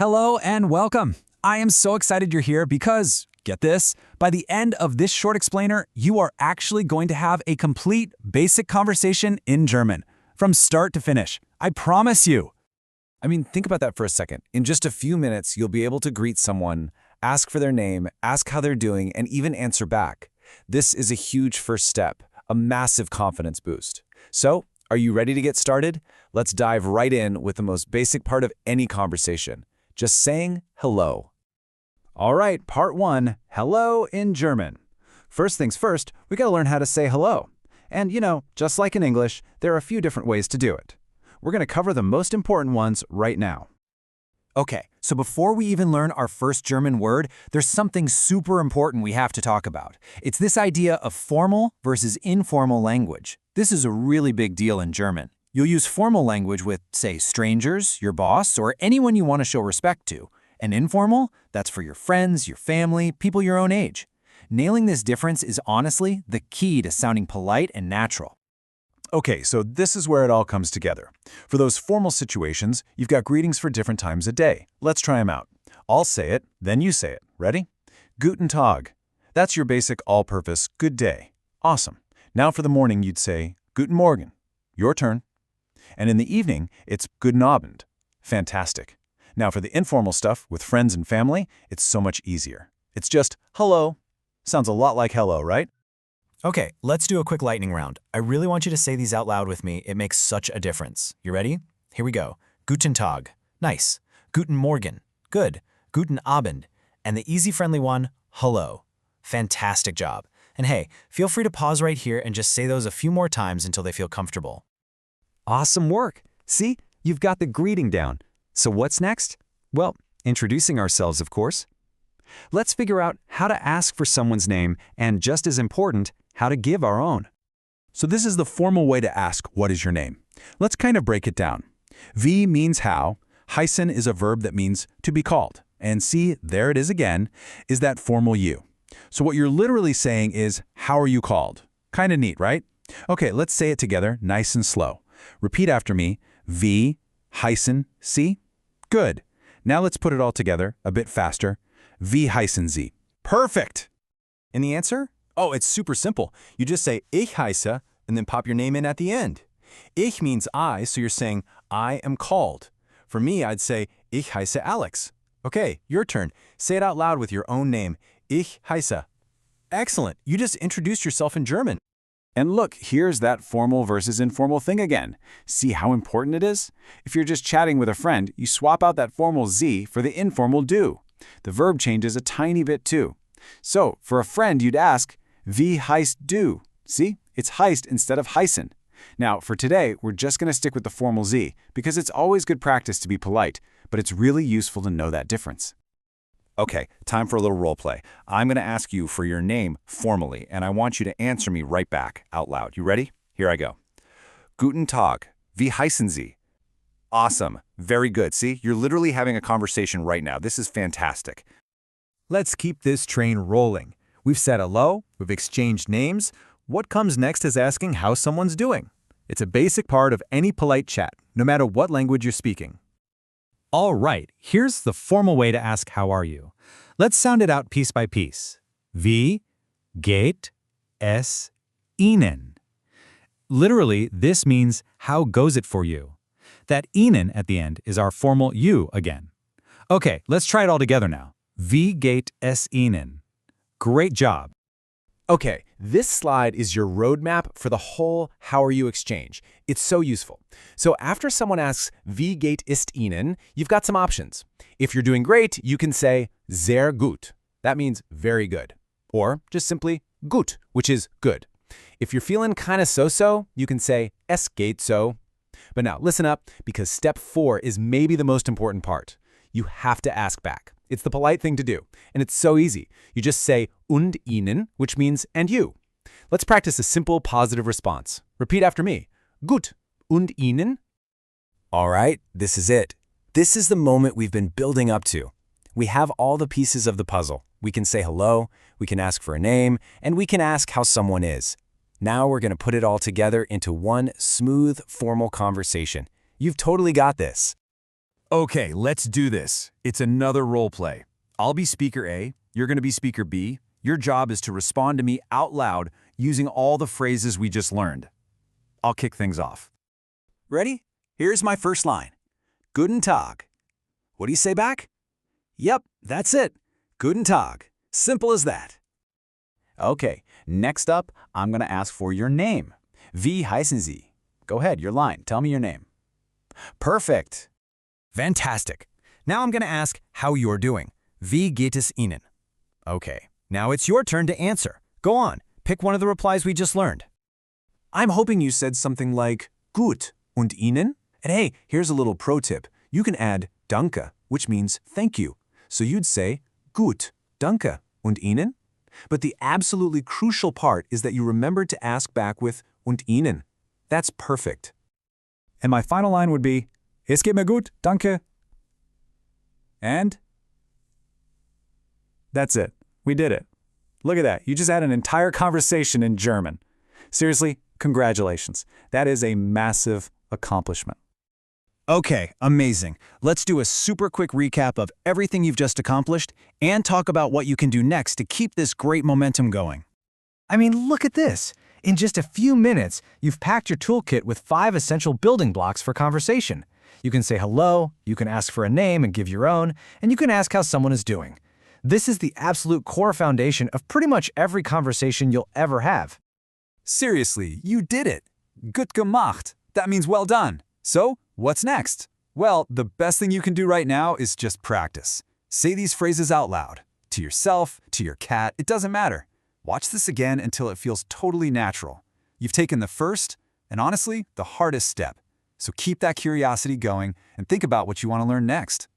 Hello and welcome. I am so excited you're here because, get this, by the end of this short explainer, you are actually going to have a complete basic conversation in German, from start to finish. I promise you. Think about that for a second. In just a few minutes, you'll be able to greet someone, ask for their name, ask how they're doing, and even answer back. This is a huge first step, a massive confidence boost. So, are you ready to get started? Let's dive right in with the most basic part of any conversation. Just saying hello. All right, part one, hello in German. First things first, we gotta learn how to say hello. And just like in English, there are a few different ways to do it. We're gonna cover the most important ones right now. Okay, so before we even learn our first German word, there's something super important we have to talk about. It's this idea of formal versus informal language. This is a really big deal in German. You'll use formal language with, say, strangers, your boss, or anyone you want to show respect to. And informal, that's for your friends, your family, people your own age. Nailing this difference is honestly the key to sounding polite and natural. Okay, so this is where it all comes together. For those formal situations, you've got greetings for different times a day. Let's try them out. I'll say it, then you say it. Ready? Guten Tag. That's your basic all-purpose good day. Awesome. Now for the morning, you'd say Guten Morgen. Your turn. And in the evening, it's Guten Abend. Fantastic. Now for the informal stuff with friends and family, it's so much easier. It's just hello. Sounds a lot like hello, right? Okay, let's do a quick lightning round. I really want you to say these out loud with me. It makes such a difference. You ready? Here we go. Guten Tag. Nice. Guten Morgen. Good. Guten Abend. And the easy friendly one, hello. Fantastic job. And hey, feel free to pause right here and just say those a few more times until they feel comfortable. Awesome work. See, you've got the greeting down. So what's next? Well, introducing ourselves, of course. Let's figure out how to ask for someone's name and, just as important, how to give our own. So this is the formal way to ask, what is your name? Let's kind of break it down. Wie means how, heißen is a verb that means to be called, and see, there it is again, is that formal you. So what you're literally saying is, how are you called? Kind of neat, right? Okay, let's say it together, nice and slow. Repeat after me, wie, heißen, Sie? Good. Now let's put it all together, a bit faster. Wie heißen Sie? Perfect! And the answer? Oh, it's super simple. You just say ich heiße and then pop your name in at the end. Ich means I, so you're saying I am called. For me, I'd say ich heiße Alex. Okay, your turn. Say it out loud with your own name. Ich heiße. Excellent. You just introduced yourself in German. And look, here's that formal versus informal thing again. See how important it is? If you're just chatting with a friend, you swap out that formal Sie for the informal du. The verb changes a tiny bit too. So, for a friend, you'd ask, wie heißt du? See? It's heißt instead of heißen. Now, for today, we're just going to stick with the formal Sie because it's always good practice to be polite, but it's really useful to know that difference. Okay, time for a little role play. I'm going to ask you for your name formally, and I want you to answer me right back, out loud. You ready? Here I go. Guten Tag. Wie heißen Sie? Awesome. Very good. See, you're literally having a conversation right now. This is fantastic. Let's keep this train rolling. We've said hello, we've exchanged names. What comes next is asking how someone's doing. It's a basic part of any polite chat, no matter what language you're speaking. All right, here's the formal way to ask how are you. Let's sound it out piece by piece. Wie geht es Ihnen? Literally, this means how goes it for you. That Ihnen at the end is our formal you again. Okay, let's try it all together now. Wie geht es Ihnen? Great job. Okay, this slide is your roadmap for the whole how are you exchange. It's so useful. So after someone asks, wie geht ist Ihnen, you've got some options. If you're doing great, you can say sehr gut. That means very good. Or just simply gut, which is good. If you're feeling kind of so-so, you can say es geht so. But now listen up, because step 4 is maybe the most important part. You have to ask back. It's the polite thing to do, and it's so easy. You just say Und Ihnen, which means and you. Let's practice a simple positive response. Repeat after me. Gut. Und Ihnen? All right, this is it. This is the moment we've been building up to. We have all the pieces of the puzzle. We can say hello, we can ask for a name, and we can ask how someone is. Now we're going to put it all together into one smooth, formal conversation. You've totally got this. Okay, let's do this. It's another role play. I'll be speaker A, you're going to be speaker B. Your job is to respond to me out loud using all the phrases we just learned. I'll kick things off. Ready? Here's my first line. Guten Tag. What do you say back? Yep, that's it. Guten Tag. Simple as that. Okay, next up, I'm going to ask for your name. Wie heißen Sie? Go ahead, your line. Tell me your name. Perfect. Fantastic. Now I'm going to ask how you're doing. Wie geht es Ihnen? Okay, now it's your turn to answer. Go on, pick one of the replies we just learned. I'm hoping you said something like Gut und Ihnen? And hey, here's a little pro tip. You can add Danke, which means thank you. So you'd say Gut, Danke und Ihnen? But the absolutely crucial part is that you remember to ask back with Und Ihnen. That's perfect. And my final line would be, Es geht mir gut, danke. And that's it. We did it. Look at that. You just had an entire conversation in German. Seriously, congratulations. That is a massive accomplishment. Okay, amazing. Let's do a super quick recap of everything you've just accomplished and talk about what you can do next to keep this great momentum going. I mean, look at this. In just a few minutes, you've packed your toolkit with 5 essential building blocks for conversation. You can say hello, you can ask for a name and give your own, and you can ask how someone is doing. This is the absolute core foundation of pretty much every conversation you'll ever have. Seriously, you did it. Gut gemacht. That means well done. So, what's next? Well, the best thing you can do right now is just practice. Say these phrases out loud. To yourself, to your cat, it doesn't matter. Watch this again until it feels totally natural. You've taken the first, and honestly, the hardest step. So keep that curiosity going and think about what you want to learn next.